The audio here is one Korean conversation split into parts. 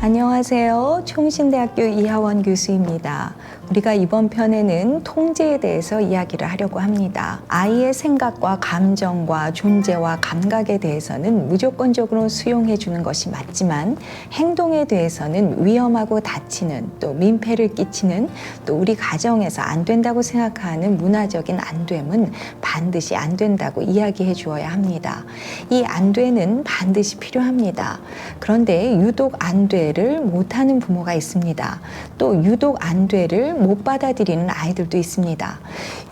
안녕하세요. 총신대학교 이하원 교수입니다. 우리가 이번 편에는 통제에 대해서 이야기를 하려고 합니다. 아이의 생각과 감정과 존재와 감각에 대해서는 무조건적으로 수용해 주는 것이 맞지만 행동에 대해서는 위험하고 다치는 또 민폐를 끼치는 또 우리 가정에서 안 된다고 생각하는 문화적인 안됨은 반드시 안 된다고 이야기해 주어야 합니다. 이 안 돼는 반드시 필요합니다. 그런데 유독 안 돼를 못하는 부모가 있습니다. 또 유독 안 돼를 못 받아들이는 아이들도 있습니다.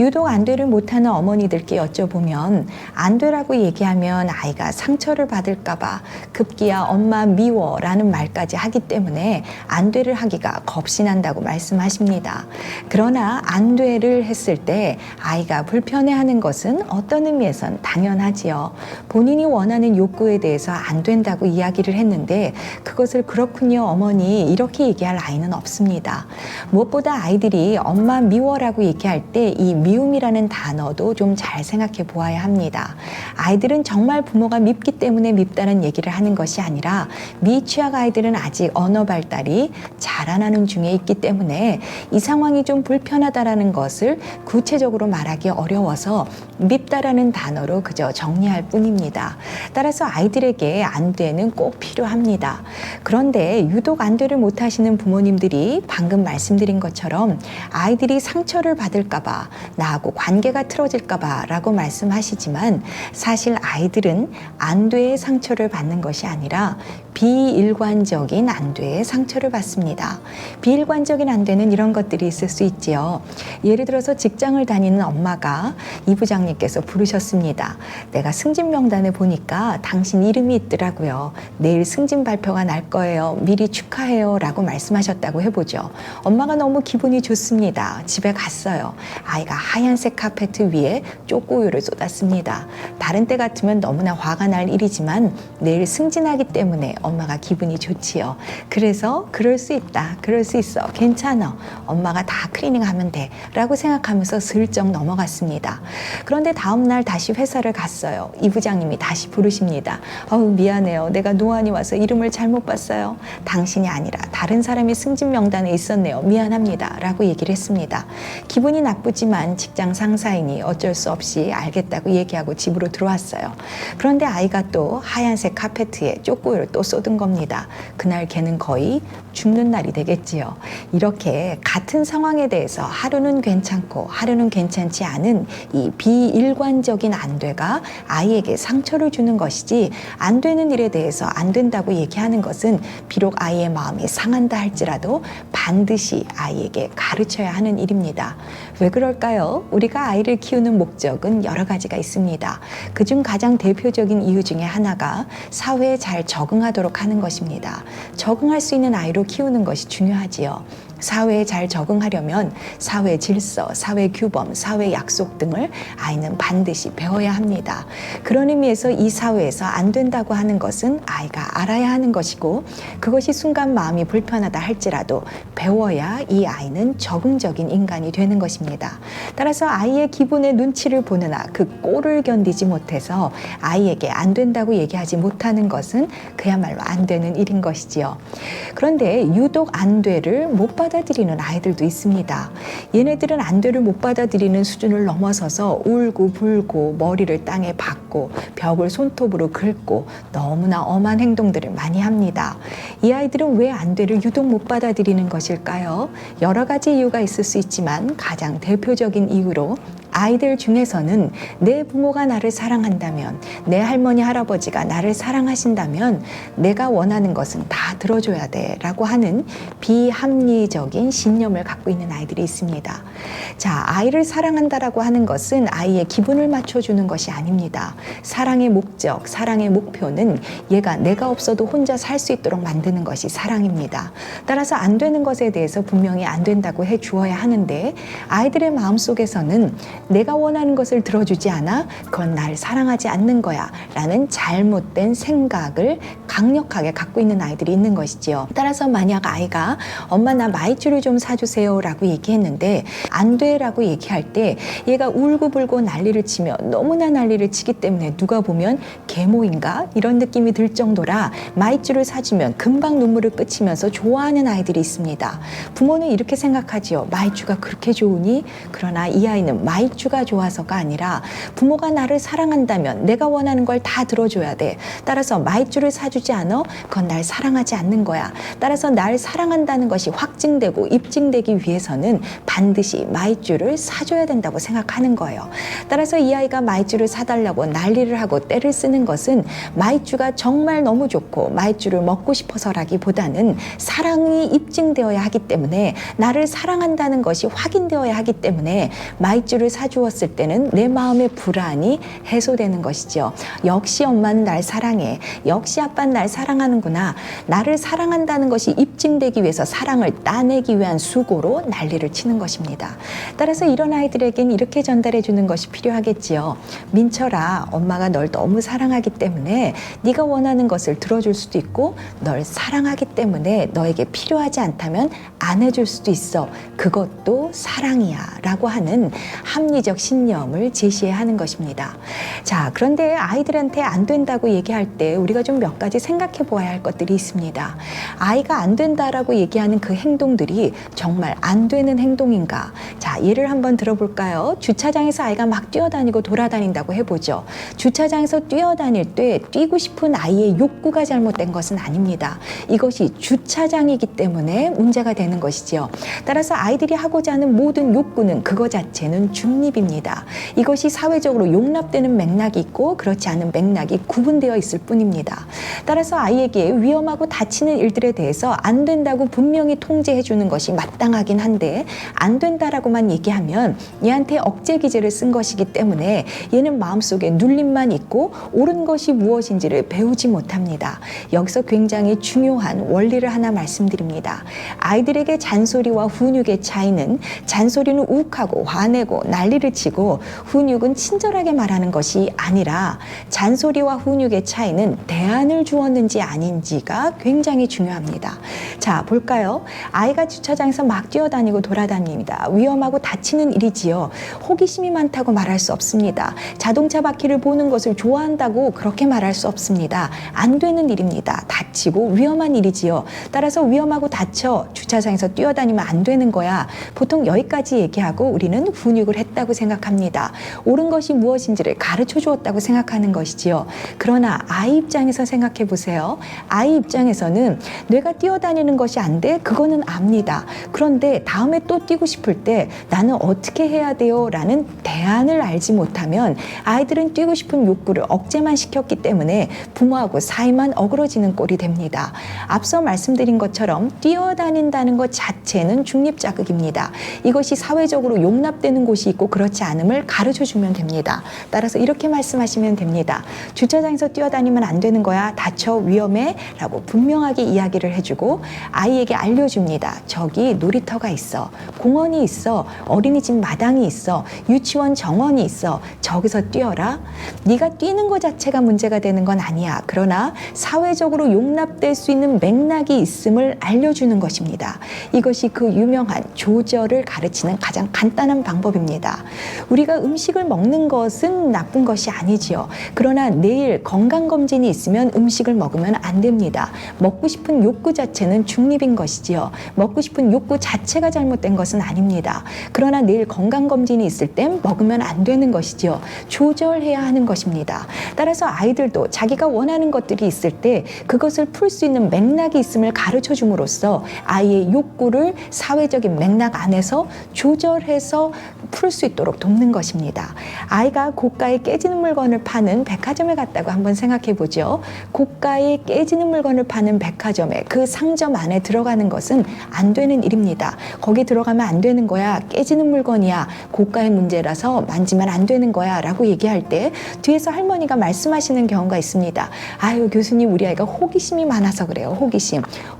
유독 안 돼를 못하는 어머니들께 여쭤보면 안 돼라고 얘기하면 아이가 상처를 받을까봐 급기야 엄마 미워 라는 말까지 하기 때문에 안 돼를 하기가 겁이 난다고 말씀하십니다. 그러나 안 돼를 했을 때 아이가 불편해하는 것은 어떤 의미에선 당연하지요. 본인이 원하는 욕구에 대해서 안 된다고 이야기를 했는데 그것을 그렇군요 어머니 이렇게 얘기할 아이는 없습니다. 무엇보다 아이들이 엄마 미워라고 얘기할 때 이 미움이라는 단어도 좀 잘 생각해 보아야 합니다. 아이들은 정말 부모가 밉기 때문에 밉다는 얘기를 하는 것이 아니라 미취학 아이들은 아직 언어 발달이 자라나는 중에 있기 때문에 이 상황이 좀 불편하다라는 것을 구체적으로 말하기 어려워서 밉다라는 단어로 그저 정리할 뿐입니다. 따라서 아이들에게 안 돼는 꼭 필요합니다. 그런데 유독 안 돼를 못 하시는 부모님들이 방금 말씀드린 것처럼 아이들이 상처를 받을까봐 나하고 관계가 틀어질까봐 라고 말씀하시지만 사실 아이들은 안 돼의 상처를 받는 것이 아니라 비일관적인 안 돼의 상처를 받습니다. 비일관적인 안 돼는 이런 것들이 있을 수 있지요. 예를 들어서 직장을 다니는 엄마가 이 부장님께서 부르셨습니다. 내가 승진 명단에 보니까 당신 이름이 있더라고요. 내일 승진 발표가 날 거예요. 미리 축하해요 라고 말씀하셨다고 해보죠. 엄마가 너무 기분이 좋습니다. 집에 갔어요. 아이가 하얀색 카페트 위에 쪼꼬우유를 쏟았습니다. 다른 때 같으면 너무나 화가 날 일이지만 내일 승진하기 때문에 엄마가 기분이 좋지요. 그래서 그럴 수 있다. 그럴 수 있어. 괜찮아. 엄마가 다 클리닝하면 돼. 라고 생각하면서 슬쩍 넘어갔습니다. 그런데 다음날 다시 회사를 갔어요. 이 부장님이 다시 부르십니다. 미안해요. 내가 노안이 와서 이름을 잘못 봤어요. 당신이 아니라 다른 사람이 승진 명단에 있었네요. 미안합니다. 라고 얘기를 했습니다. 기분이 나쁘지만 직장 상사이니 어쩔 수 없이 알겠다고 얘기하고 집으로 들어왔어요. 그런데 아이가 또 하얀색 카페트에 쪼꼬유를 또 쏟은 겁니다. 그날 걔는 거의 죽는 날이 되겠지요. 이렇게 같은 상황에 대해서 하루는 괜찮고 하루는 괜찮지 않은 이 비일관적인 안 돼가 아이에게 상처를 주는 것이지 안 되는 일에 대해서 안 된다고 얘기하는 것은 비록 아이의 마음이 상한다 할지라도 반드시 아이에게 가르쳐야 하는 일입니다. 왜 그럴까요? 우리가 아이를 키우는 목적은 여러 가지가 있습니다. 그중 가장 대표적인 이유 중에 하나가 사회에 잘 적응하도록 하는 것입니다. 적응할 수 있는 아이로 키우는 것이 중요하지요. 사회에 잘 적응하려면 사회 질서, 사회 규범, 사회 약속 등을 아이는 반드시 배워야 합니다. 그런 의미에서 이 사회에서 안 된다고 하는 것은 아이가 알아야 하는 것이고 그것이 순간 마음이 불편하다 할지라도 배워야 이 아이는 적응적인 인간이 되는 것입니다. 따라서 아이의 기분의 눈치를 보느나 그 꼴을 견디지 못해서 아이에게 안 된다고 얘기하지 못하는 것은 그야말로 안 되는 일인 것이지요. 그런데 유독 안 돼를 못 받아들이는 아이들도 있습니다. 얘네들은 안 돼를 못 받아들이는 수준을 넘어서서 울고 불고 머리를 땅에 박고 벽을 손톱으로 긁고 너무나 엄한 행동들을 많이 합니다. 이 아이들은 왜 안 돼를 유독 못 받아들이는 것일까요? 여러 가지 이유가 있을 수 있지만 가장 대표적인 이유로 아이들 중에서는 내 부모가 나를 사랑한다면, 내 할머니 할아버지가 나를 사랑하신다면 내가 원하는 것은 다 들어줘야 돼 라고 하는 비합리적인 신념을 갖고 있는 아이들이 있습니다. 자, 아이를 사랑한다라고 하는 것은 아이의 기분을 맞춰주는 것이 아닙니다. 사랑의 목적, 사랑의 목표는 얘가 내가 없어도 혼자 살 수 있도록 만드는 것이 사랑입니다. 따라서 안 되는 것에 대해서 분명히 안 된다고 해 주어야 하는데 아이들의 마음속에서는 내가 원하는 것을 들어주지 않아? 그건 날 사랑하지 않는 거야 라는 잘못된 생각을 강력하게 갖고 있는 아이들이 있는 것이지요. 따라서 만약 아이가 엄마 나 마이쮸를 좀 사주세요 라고 얘기했는데 안 돼 라고 얘기할 때 얘가 울고불고 난리를 치며 너무나 난리를 치기 때문에 누가 보면 계모인가 이런 느낌이 들 정도라 마이쮸를 사주면 금방 눈물을 끄치면서 좋아하는 아이들이 있습니다. 부모는 이렇게 생각하지요. 마이쮸가 그렇게 좋으니? 그러나 이 아이는 마이쮸가 좋아서가 아니라 부모가 나를 사랑한다면 내가 원하는 걸 다 들어줘야 돼. 따라서 마이쮸를 사주지 않아? 그건 날 사랑하지 않는 거야. 따라서 날 사랑한다는 것이 확증되고 입증되기 위해서는 반드시 마이쮸를 사줘야 된다고 생각하는 거예요. 따라서 이 아이가 마이쮸를 사달라고 난리를 하고 떼를 쓰는 것은 마이쮸가 정말 너무 좋고 마이쮸를 먹고 싶어서라기보다는 사랑이 입증되어야 하기 때문에 나를 사랑한다는 것이 확인되어야 하기 때문에 마이쮸를 사주었을 때는 내 마음의 불안이 해소되는 것이죠. 역시 엄마는 날 사랑해. 역시 아빠는 날 사랑하는구나. 나를 사랑한다는 것이 입증되기 위해서 사랑을 따내기 위한 수고로 난리를 치는 것입니다. 따라서 이런 아이들에겐 이렇게 전달해 주는 것이 필요하겠지요. 민철아, 엄마가 널 너무 사랑하기 때문에 네가 원하는 것을 들어줄 수도 있고 널 사랑하기 때문에 너에게 필요하지 않다면 안 해줄 수도 있어. 그것도 사랑이야 라고 하는 합리적 신념을 제시해야 하는 것입니다. 자, 그런데 아이들한테 안 된다고 얘기할 때 우리가 좀 몇 가지 생각해 보아야 할 것들이 있습니다. 아이가 안 된다라고 얘기하는 그 행동들이 정말 안 되는 행동인가? 자, 예를 한번 들어볼까요? 주차장에서 아이가 막 뛰어다니고 돌아다닌다고 해보죠. 주차장에서 뛰어다닐 때 뛰고 싶은 아이의 욕구가 잘못된 것은 아닙니다. 이것이 주차장이기 때문에 문제가 되는 것이죠. 따라서 아이들이 하고자 하는 모든 욕구는 그거 자체는 중립입니다. 이것이 사회적으로 용납되는 맥락이 있고 그렇지 않은 맥락이 구분되어 있을 뿐입니다. 따라서 아이에게 위험하고 다치는 일들에 대해서 안 된다고 분명히 통제해 주는 것이 마땅하긴 한데 안 된다라고만 얘기하면 얘한테 억제 기제를 쓴 것이기 때문에 얘는 마음속에 눌림만 있고 옳은 것이 무엇인지를 배우지 못합니다. 여기서 굉장히 중요한 원리를 하나 말씀드립니다. 아이들에게 잔소리와 훈육의 차이는 잔소리는 욱하고 화내고 난리를 치고 훈육은 친절하게 말하는 것이 아니라 잔소리와 훈육의 차이는 대안을 주었는지 아닌지가 굉장히 중요합니다. 자, 볼까요? 아이가 주차장에서 막 뛰어다니고 돌아다닙니다. 위험하고 다치는 일이지요. 호기심이 많다고 말할 수 없습니다. 자동차 바퀴를 보는 것을 좋아한다고 그렇게 말할 수 없습니다. 안 되는 일입니다. 다치고 위험한 일이지요. 따라서 위험하고 다쳐 주차장에서 뛰어다니면 안 되는 거야. 보통 여기까지 얘기하고 우리는 훈육을 했다고 생각합니다. 옳은 것이 무엇인지를 가르쳐 주었다고 생각하는 것이지요. 그러나 아이 입장에서 생각해 보세요. 아이 입장에서는 내가 뛰어다니는 것이 안 돼? 그거는 압니다. 그런데 다음에 또 뛰고 싶을 때 나는 어떻게 해야 돼요? 라는 대안을 알지 못하면 아이들은 뛰고 싶은 욕구를 억제만 시켰기 때문에 부모하고 사이만 어그러지는 꼴이 됩니다. 앞서 말씀드린 것처럼 뛰어다닌다는 것 자체는 중립자극입니다. 이것이 사회적으로 용납되는 곳이 있고 그렇지 않음을 가르쳐주면 됩니다. 따라서 이렇게 말씀하시면 됩니다. 주차장에서 뛰어다니면 안 되는 거야. 다쳐, 위험해 라고 분명하게 이야기를 해주고 아이에게 알려줍니다. 저기 놀이터가 있어. 공원이 있어. 어린이집 마당이 있어. 유치원 정원이 있어. 저기서 뛰어라. 네가 뛰는 것 자체가 문제가 되는 건 아니야. 그러나 사회적으로 용납될 수 있는 맥락이 있음을 알려주는 것입니다. 이것이 그 유명한 조절을 가르치는 가장 간단한 방법입니다. 우리가 음식을 먹는 것은 나쁜 것이 아니지요. 그러나 내일 건강검진이 있으면 음식을 먹으면 안 됩니다. 먹고 싶은 욕구 자체는 중립인 것이지요. 먹고 싶은 욕구 자체가 잘못된 것은 아닙니다. 그러나 내일 건강검진이 있을 땐 먹으면 안 되는 것이지요. 조절해야 하는 것입니다. 따라서 아이들도 자기가 원하는 것들이 있을 때 그것을 풀 수 있는 맥락이 있음을 가르쳐 줌으로써 아이의 욕구를 사회적인 맥락 안에서 조절해서 풀 수 있도록 돕는 것입니다. 아이가 고가의 깨지는 물건을 파는 백화점에 갔다고 한번 생각해 보죠. 고가의 깨지는 물건을 파는 백화점에 그 상점 안에 들어가는 것은 안 되는 일입니다. 거기 들어가면 안 되는 거야. 깨지는 물건이야. 고가의 문제라서 만지면 안 되는 거야 라고 얘기할 때 뒤에서 할머니가 말씀하시는 경우가 있습니다. 아유, 교수님, 우리 아이가 호기심이 많아서 그래요.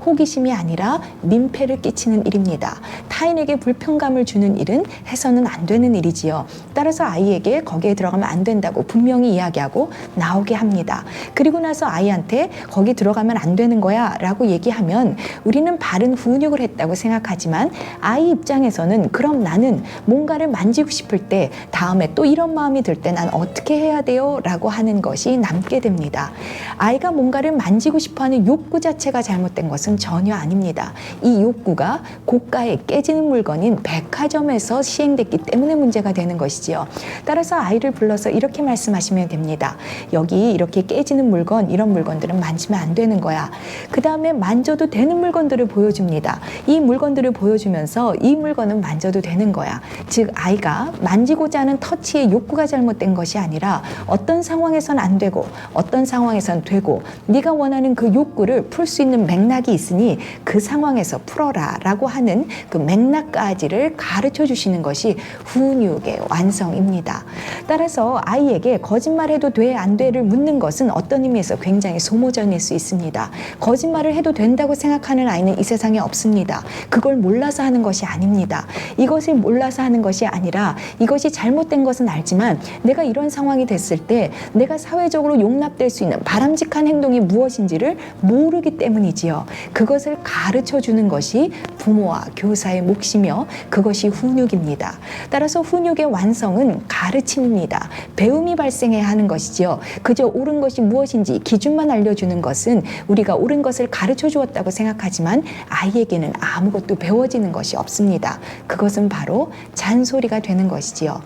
호기심이 아니라 민폐를 끼치는 일입니다. 타인에게 불편감을 주는 일은 해서는 안 되는 일이지요. 따라서 아이에게 거기에 들어가면 안 된다고 분명히 이야기하고 나오게 합니다. 그리고 나서 아이한테 거기 들어가면 안 되는 거야 라고 얘기하면 우리는 바른 훈육을 했다고 생각하지만 아이 입장에서는 그럼 나는 뭔가를 만지고 싶을 때 다음에 또 이런 마음이 들 때 난 어떻게 해야 돼요? 라고 하는 것이 남게 됩니다. 아이가 뭔가를 만지고 싶어하는 욕구 자체가 잘못된 것은 전혀 아닙니다. 이 욕구가 고가의 깨지는 물건인 백화점에서 시행됐기 때문에 문제가 되는 것이지요. 따라서 아이를 불러서 이렇게 말씀하시면 됩니다. 여기 이렇게 깨지는 물건, 이런 물건들은 만지면 안 되는 거야. 그 다음에 만져도 되는 물건들을 보여줍니다. 이 물건들을 보여주면서 이 물건은 만져도 되는 거야. 즉 아이가 만지고자 하는 터치의 욕구가 잘못된 것이 아니라 어떤 상황에선 안 되고 어떤 상황에선 되고 네가 원하는 그 욕구를 풀 수 있는 맥락이 있으니 그 상황에서 풀어라 라고 하는 그 맥락까지를 가르쳐 주시는 것이 훈육의 완성입니다. 따라서 아이에게 거짓말해도 돼, 안 돼를 묻는 것은 어떤 의미에서 굉장히 소모전일 수 있습니다. 거짓말을 해도 된다고 생각하는 아이는 이 세상에 없습니다. 그걸 몰라서 하는 것이 아닙니다. 이것을 몰라서 하는 것이 아니라 이것이 잘못된 것은 알지만 내가 이런 상황이 됐을 때 내가 사회적으로 용납될 수 있는 바람직한 행동이 무엇인지를 모르기 때문이지요. 그것을 가르쳐 주는 것이 부모와 교사의 몫이며 그것이 훈육입니다. 따라서 훈육의 완성은 가르침입니다. 배움이 발생해야 하는 것이지요. 그저 옳은 것이 무엇인지 기준만 알려주는 것은 우리가 옳은 것을 가르쳐 주었다고 생각하지만 아이에게는 아무것도 배워지는 것이 없습니다. 그것은 바로 잔소리가 되는 것이지요.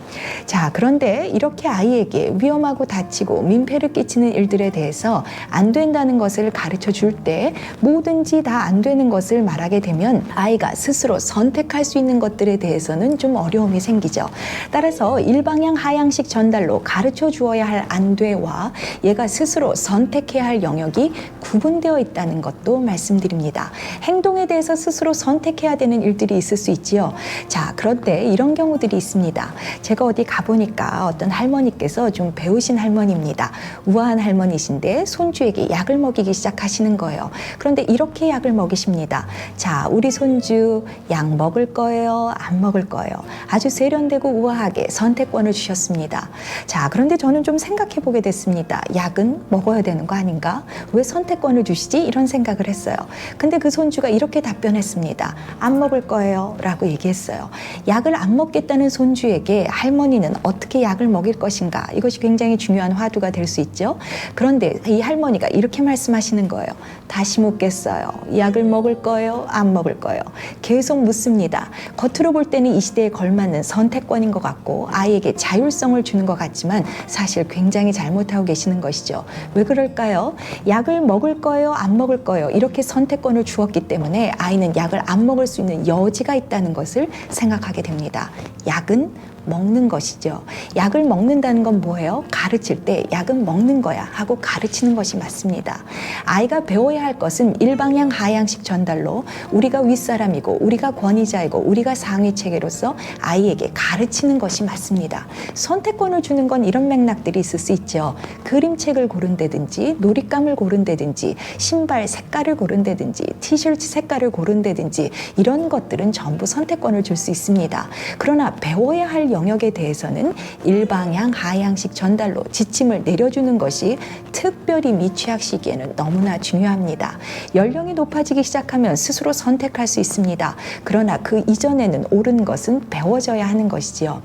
자, 그런데 이렇게 아이에게 위험하고 다치고 민폐를 끼치는 일들에 대해서 안 된다는 것을 가르쳐 줄 때 뭐든지 다 안 되는 것을 말하게 되면 아이가 스스로 선택할 수 있는 것들에 대해서는 좀 어려움이 생기죠. 따라서 일방향 하향식 전달로 가르쳐 주어야 할 안 돼와 얘가 스스로 선택해야 할 영역이 구분되어 있다는 것도 말씀드립니다. 행동에 대해서 스스로 선택해야 되는 일들이 있을 수 있지요. 자, 그런데 이런 경우들이 있습니다. 제가 어디 가보니까 어떤 할머니께서 좀 배우신 할머니입니다. 우아한 할머니신데 손주에게 약을 먹이기 시작하시는 거예요. 그런데 이렇게 약을 먹이십니다. 자, 우리 손주 약 먹을 거예요? 안 먹을 거예요? 아주 세련되고 우아하게 선택권을 주셨습니다. 자, 그런데 저는 좀 생각해 보게 됐습니다. 약은 먹어야 되는 거 아닌가? 왜 선택권을 주시지? 이런 생각을 했어요. 근데 그 손주가 이렇게 답변했습니다. 안 먹을 거예요 라고 얘기했어요. 약을 안 먹겠다는 손주에게 할머니는 어떻게 약을 먹일 것인가? 이것이 굉장히 중요한 화두가 될 수 있죠. 그런데 이 할머니가 이렇게 말씀하시는 거예요. 다시 묻겠어요. 약을 먹을 거예요? 안 먹을 거예요? 계속 묻습니다. 겉으로 볼 때는 이 시대에 걸맞는 선택권인 것 같고 아이에게 자율성을 주는 것 같지만 사실 굉장히 잘못하고 계시는 것이죠. 왜 그럴까요? 약을 먹을 거예요? 안 먹을 거예요? 이렇게 선택권을 주었기 때문에 아이는 약을 안 먹을 수 있는 여지가 있다는 것을 생각하게 됩니다. 약은 먹는 것이죠. 약을 먹는다는 건 뭐예요? 가르칠 때 약은 먹는 거야 하고 가르치는 것이 맞습니다. 아이가 배워야 할 것은 일방향 하향식 전달로 우리가 윗사람이고 우리가 권위자이고 우리가 상위 체계로서 아이에게 가르치는 것이 맞습니다. 선택권을 주는 건 이런 맥락들이 있을 수 있죠. 그림책을 고른다든지 놀잇감을 고른다든지 신발 색깔을 고른다든지 티셔츠 색깔을 고른다든지 이런 것들은 전부 선택권을 줄 수 있습니다. 그러나 배워야 할 영역에 대해서는 일방향 하향식 전달로 지침을 내려주는 것이 특별히 미취학 시기에는 너무나 중요합니다. 연령이 높아지기 시작하면 스스로 선택할 수 있습니다. 그러나 그 이전에는 옳은 것은 배워져야 하는 것이지요.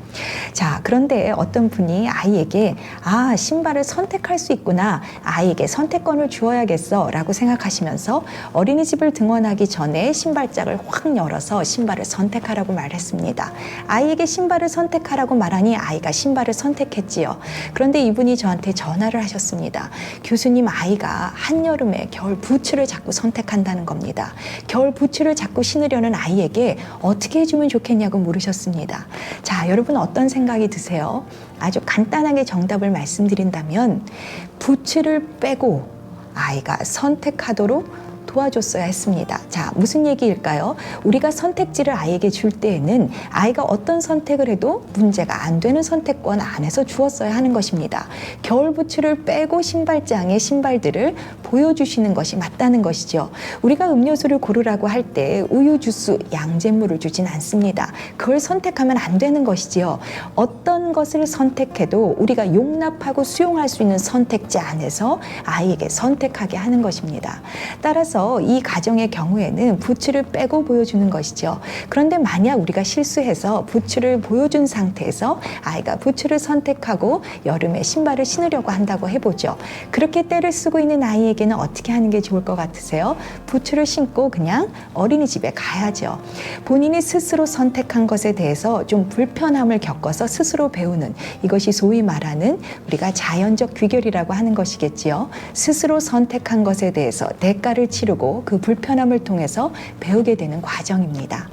자, 그런데 어떤 분이 아이에게 신발을 선택할 수 있구나, 아이에게 선택권을 주어야겠어 라고 생각하시면서 어린이집을 등원하기 전에 신발장을 확 열어서 신발을 선택하라고 말했습니다. 아이에게 신발을 선택하라고 말하니 아이가 신발을 선택했지요. 그런데 이분이 저한테 전화를 하셨습니다. 교수님, 아이가 한여름에 겨울 부츠를 자꾸 선택한다는 겁니다. 겨울 부츠를 자꾸 신으려는 아이에게 어떻게 해주면 좋겠냐고 물으셨습니다. 자, 여러분 어떤 생각이 드세요? 아주 간단하게 정답을 말씀드린다면 부츠를 빼고 아이가 선택하도록 도와줬어야 했습니다. 자, 무슨 얘기일까요? 우리가 선택지를 아이에게 줄 때에는 아이가 어떤 선택을 해도 문제가 안 되는 선택권 안에서 주었어야 하는 것입니다. 겨울 부츠를 빼고 신발장에 신발들을 보여주시는 것이 맞다는 것이죠. 우리가 음료수를 고르라고 할 때 우유, 주스, 양잿물을 주진 않습니다. 그걸 선택하면 안 되는 것이지요. 어떤 것을 선택해도 우리가 용납하고 수용할 수 있는 선택지 안에서 아이에게 선택하게 하는 것입니다. 따라서 이 가정의 경우에는 부츠를 빼고 보여주는 것이죠. 그런데 만약 우리가 실수해서 부츠를 보여준 상태에서 아이가 부츠를 선택하고 여름에 신발을 신으려고 한다고 해보죠. 그렇게 때를 쓰고 있는 아이에게는 어떻게 하는 게 좋을 것 같으세요? 부츠를 신고 그냥 어린이집에 가야죠. 본인이 스스로 선택한 것에 대해서 좀 불편함을 겪어서 스스로 배우는, 이것이 소위 말하는 우리가 자연적 귀결이라고 하는 것이겠지요. 스스로 선택한 것에 대해서 대가를 치르고 그 불편함을 통해서 배우게 되는 과정입니다.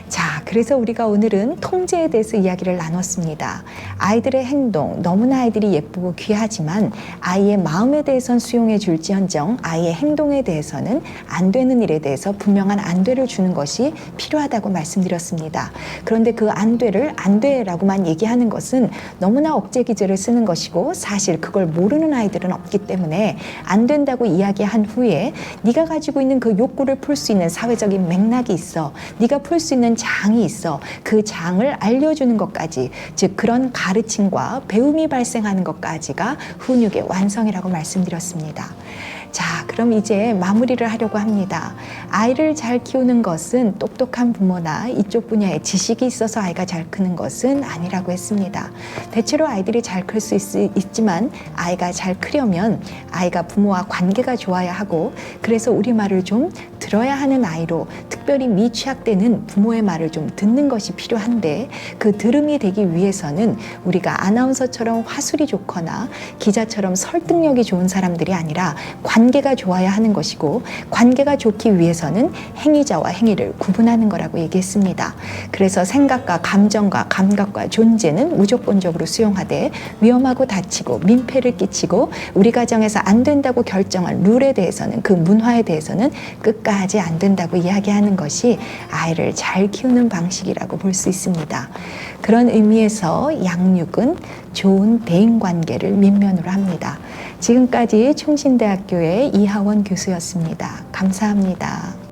자, 그래서 우리가 오늘은 통제에 대해서 이야기를 나눴습니다. 아이들의 행동, 너무나 아이들이 예쁘고 귀하지만 아이의 마음에 대해서는 수용해 줄지언정 아이의 행동에 대해서는 안 되는 일에 대해서 분명한 안 돼를 주는 것이 필요하다고 말씀드렸습니다. 그런데 그 안 돼를 안 돼라고만 얘기하는 것은 너무나 억제 기제를 쓰는 것이고, 사실 그걸 모르는 아이들은 없기 때문에 안 된다고 이야기한 후에 네가 가지고 있는 그 욕구를 풀 수 있는 사회적인 맥락이 있어, 네가 풀 수 있는 장이 있어, 그 장을 알려주는 것까지, 즉 그런 가르침과 배움이 발생하는 것까지가 훈육의 완성이라고 말씀드렸습니다. 자, 그럼 이제 마무리를 하려고 합니다. 아이를 잘 키우는 것은 똑똑한 부모나 이쪽 분야에 지식이 있어서 아이가 잘 크는 것은 아니라고 했습니다. 대체로 아이들이 잘 클 수 있지만 아이가 잘 크려면 아이가 부모와 관계가 좋아야 하고, 그래서 우리 말을 좀 들어야 하는 아이로, 특별히 미취학되는 부모의 말을 좀 듣는 것이 필요한데, 그 들음이 되기 위해서는 우리가 아나운서처럼 화술이 좋거나 기자처럼 설득력이 좋은 사람들이 아니라 관계가 좋아야 하는 것이고, 관계가 좋기 위해서는 행위자와 행위를 구분하는 거라고 얘기했습니다. 그래서 생각과 감정과 감각과 존재는 무조건적으로 수용하되, 위험하고 다치고 민폐를 끼치고 우리 가정에서 안 된다고 결정한 룰에 대해서는, 그 문화에 대해서는 끝까지 안 된다고 이야기하는 것이 아이를 잘 키우는 방식이라고 볼 수 있습니다. 그런 의미에서 양육은 좋은 대인관계를 민면으로 합니다. 지금까지 충신대학교의 이하원 교수였습니다. 감사합니다.